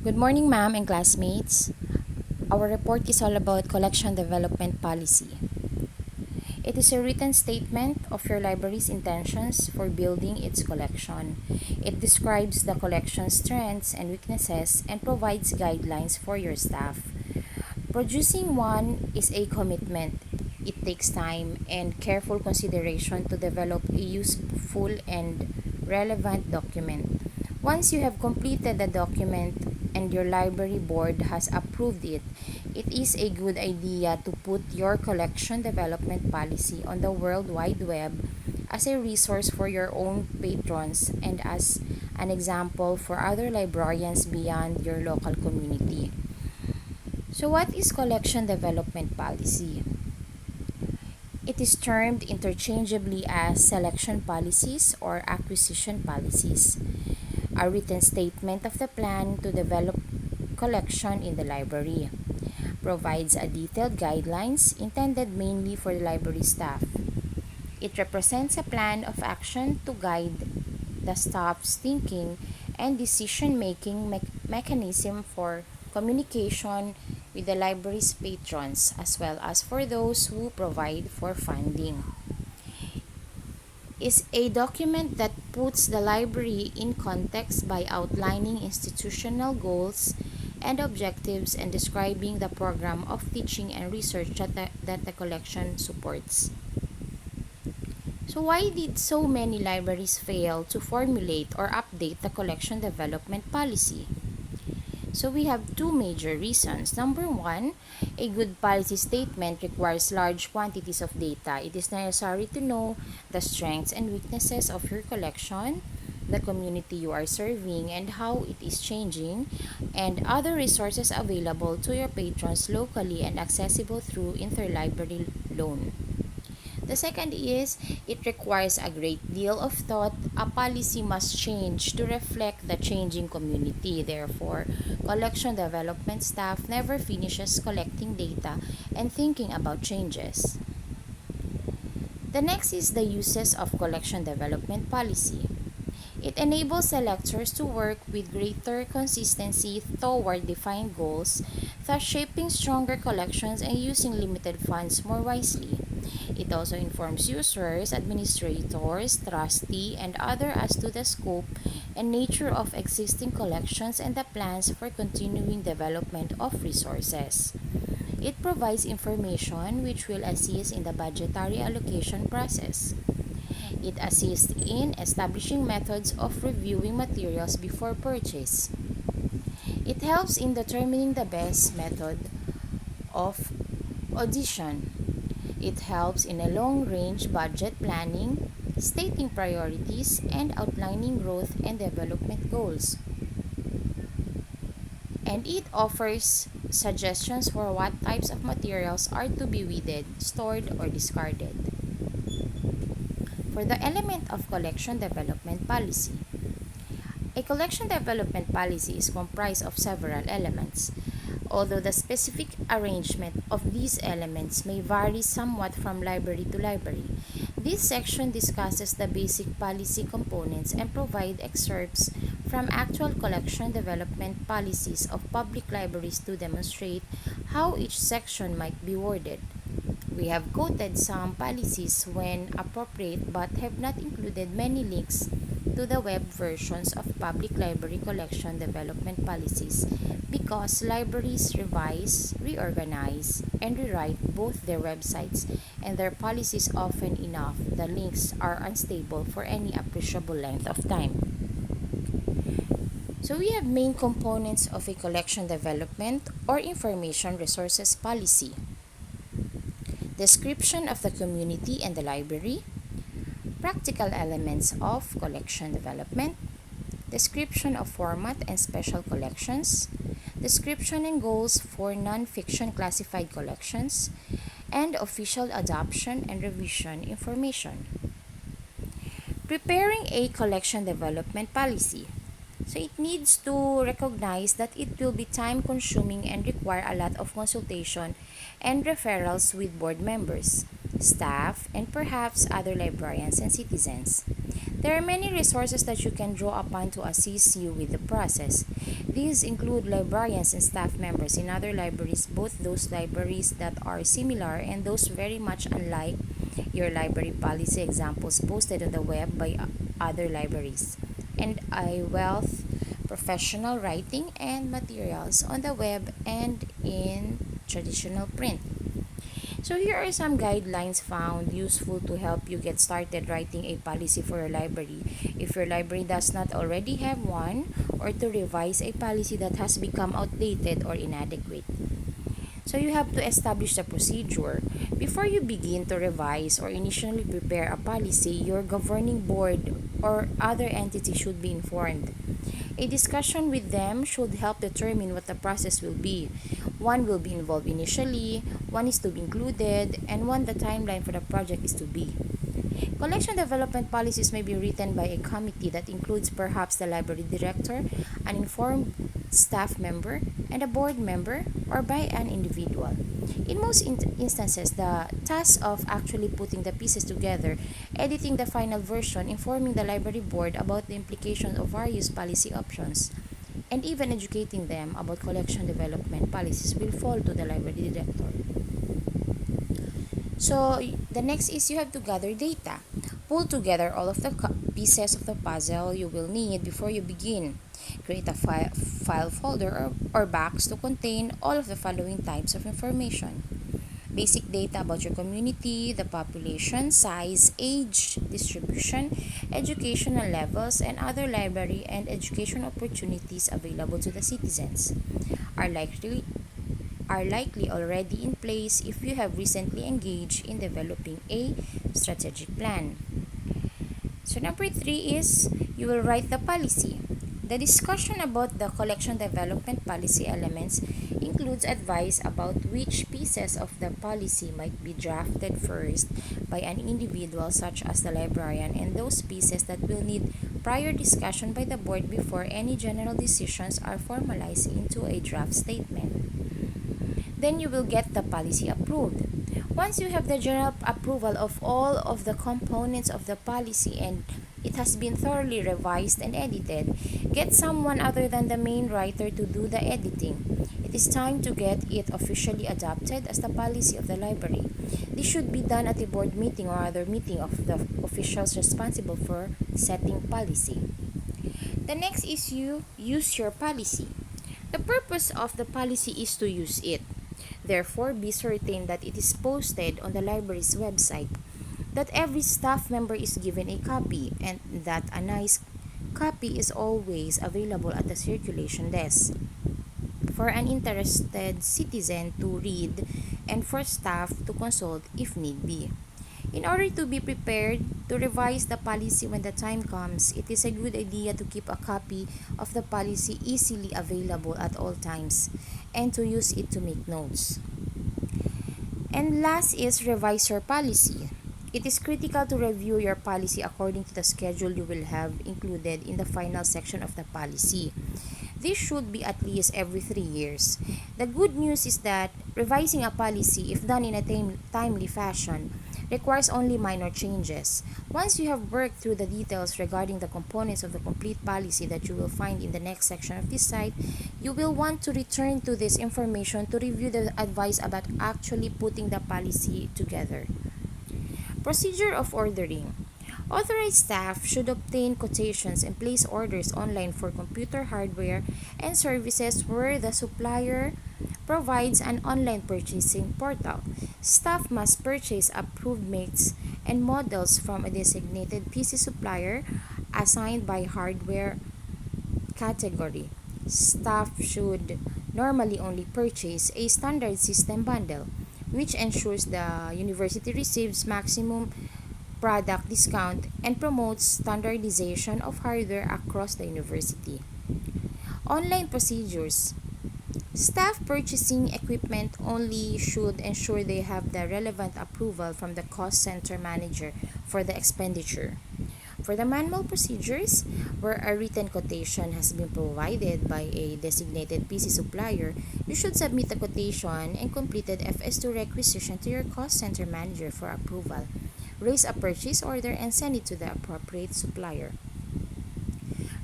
Good morning, ma'am and classmates. Our report is all about collection development policy. It is a written statement of your library's intentions for building its collection. It describes the collection's strengths and weaknesses and provides guidelines for your staff. Producing one is a commitment. It takes time and careful consideration to develop a useful and relevant document. Once you have completed the document and your library board has approved it, it is a good idea to put your collection development policy on the World Wide Web as a resource for your own patrons and as an example for other librarians beyond your local community. So, what is collection development policy? It is termed interchangeably as selection policies or acquisition policies, a written statement of the plan to develop collection in the library. Provides a detailed guidelines intended mainly for the library staff. It represents a plan of action to guide the staff's thinking and decision-making mechanism for communication with the library's patrons as well as for those who provide for funding. Is a document that puts the library in context by outlining institutional goals and objectives and describing the program of teaching and research that the collection supports. So why did so many libraries fail to formulate or update the collection development policy? So we have two major reasons. Number one, a good policy statement requires large quantities of data. It is necessary to know the strengths and weaknesses of your collection, the community you are serving, and how it is changing, and other resources available to your patrons locally and accessible through interlibrary loan. The second is it requires a great deal of thought. A policy must change to reflect the changing community. Therefore, collection development staff never finishes collecting data and thinking about changes. The next is the uses of collection development policy. It enables selectors to work with greater consistency toward defined goals, thus shaping stronger collections and using limited funds more wisely. It also informs users, administrators, trustees, and others as to the scope and nature of existing collections and the plans for continuing development of resources. It provides information which will assist in the budgetary allocation process. It assists in establishing methods of reviewing materials before purchase. It helps in determining the best method of audition. It helps in a long-range budget planning, stating priorities, and outlining growth and development goals. And it offers suggestions for what types of materials are to be weeded, stored, or discarded. For the element of collection development policy, a collection development policy is comprised of several elements. Although the specific arrangement of these elements may vary somewhat from library to library, this section discusses the basic policy components and provides excerpts from actual collection development policies of public libraries to demonstrate how each section might be worded. We have quoted some policies when appropriate but have not included many links to the web versions of public library collection development policies because libraries revise, reorganize, and rewrite both their websites and their policies often enough the links are unstable for any appreciable length of time. So we have main components of a collection development or information resources policy. Description of the community and the library, practical elements of collection development, description of format and special collections, description and goals for non-fiction classified collections, and official adoption and revision information. Preparing a collection development policy. So it needs to recognize that it will be time consuming and require a lot of consultation and referrals with board members, staff, and perhaps other librarians and citizens. There are many resources that you can draw upon to assist you with the process. These include librarians and staff members in other libraries, both those libraries that are similar and those very much unlike your library policy examples posted on the web by other libraries, and a wealth professional writing and materials on the web and in traditional print. So here are some guidelines found useful to help you get started writing a policy for your library if your library does not already have one, or to revise a policy that has become outdated or inadequate. So you have to establish the procedure. Before you begin to revise or initially prepare a policy, your governing board or other entity should be informed. A discussion with them should help determine what the process will be. One will be involved initially, one is to be included, and one the timeline for the project is to be. Collection development policies may be written by a committee that includes perhaps the library director, an informed staff member, and a board member, or by an individual. In most instances, the task of actually putting the pieces together, editing the final version, informing the library board about the implications of various policy options, and even educating them about collection development policies will fall to the library director. So the next is you have to gather data. Pull together all of the pieces of the puzzle you will need before you begin. Create a file folder or box to contain all of the following types of information: basic data about your community, the population, size, age, distribution, educational levels, and other library and education opportunities available to the citizens are likely are likely already in place if you have recently engaged in developing a strategic plan. So number 3 is you will write the policy. The discussion about the collection development policy elements includes advice about which pieces of the policy might be drafted first by an individual such as the librarian, and those pieces that will need prior discussion by the board before any general decisions are formalized into a draft statement. Then you will get the policy approved. Once you have the general approval of all of the components of the policy and it has been thoroughly revised and edited, get someone other than the main writer to do the editing. It is time to get it officially adopted as the policy of the library. This should be done at a board meeting or other meeting of the officials responsible for setting policy. The next is you use your policy. The purpose of the policy is to use it. Therefore, be certain that it is posted on the library's website, that every staff member is given a copy, and that a nice copy is always available at the circulation desk for an interested citizen to read and for staff to consult if need be. In order to be prepared to revise the policy when the time comes, it is a good idea to keep a copy of the policy easily available at all times and to use it to make notes. And last is revise your policy. It is critical to review your policy according to the schedule you will have included in the final section of the policy. This should be at least every 3 years. The good news is that revising a policy, if done in a timely fashion, requires only minor changes. Once you have worked through the details regarding the components of the complete policy that you will find in the next section of this site, you will want to return to this information to review the advice about actually putting the policy together. Procedure of ordering. Authorized staff should obtain quotations and place orders online for computer hardware and services where the supplier provides an online purchasing portal. Staff must purchase approved makes and models from a designated PC supplier assigned by hardware category. Staff should normally only purchase a standard system bundle, which ensures the university receives maximum product discount and promotes standardization of hardware across the university. Online procedures. Staff purchasing equipment only should ensure they have the relevant approval from the cost center manager for the expenditure. For the manual procedures, where a written quotation has been provided by a designated PC supplier, you should submit the quotation and completed FS2 requisition to your cost center manager for approval. raise a purchase order, and send it to the appropriate supplier.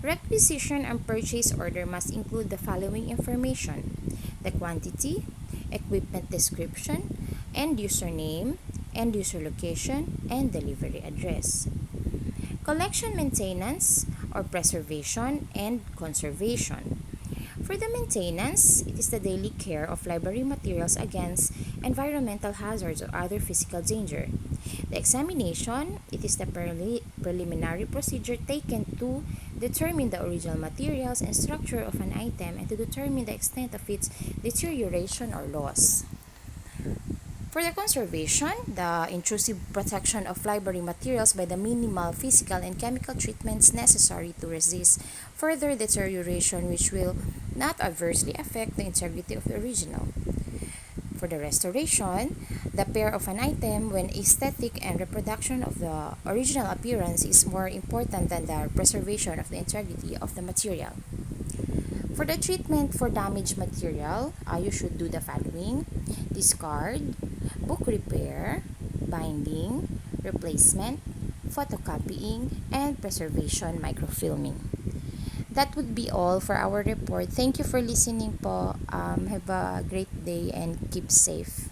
Requisition and purchase order must include the following information: the quantity, equipment description, end user name, end user location, and delivery address. Collection, maintenance, or preservation and conservation. For the maintenance, it is the daily care of library materials against environmental hazards or other physical danger. The examination, it is the preliminary procedure taken to determine the original materials and structure of an item and to determine the extent of its deterioration or loss. For the conservation, the intrusive protection of library materials by the minimal physical and chemical treatments necessary to resist further deterioration which will not adversely affect the integrity of the original. For the restoration, the repair of an item when aesthetic and reproduction of the original appearance is more important than the preservation of the integrity of the material. For the treatment for damaged material, you should do the following: discard, book repair, binding, replacement, photocopying, and preservation microfilming. That would be all for our report. Thank you for listening po. Have a great day and keep safe.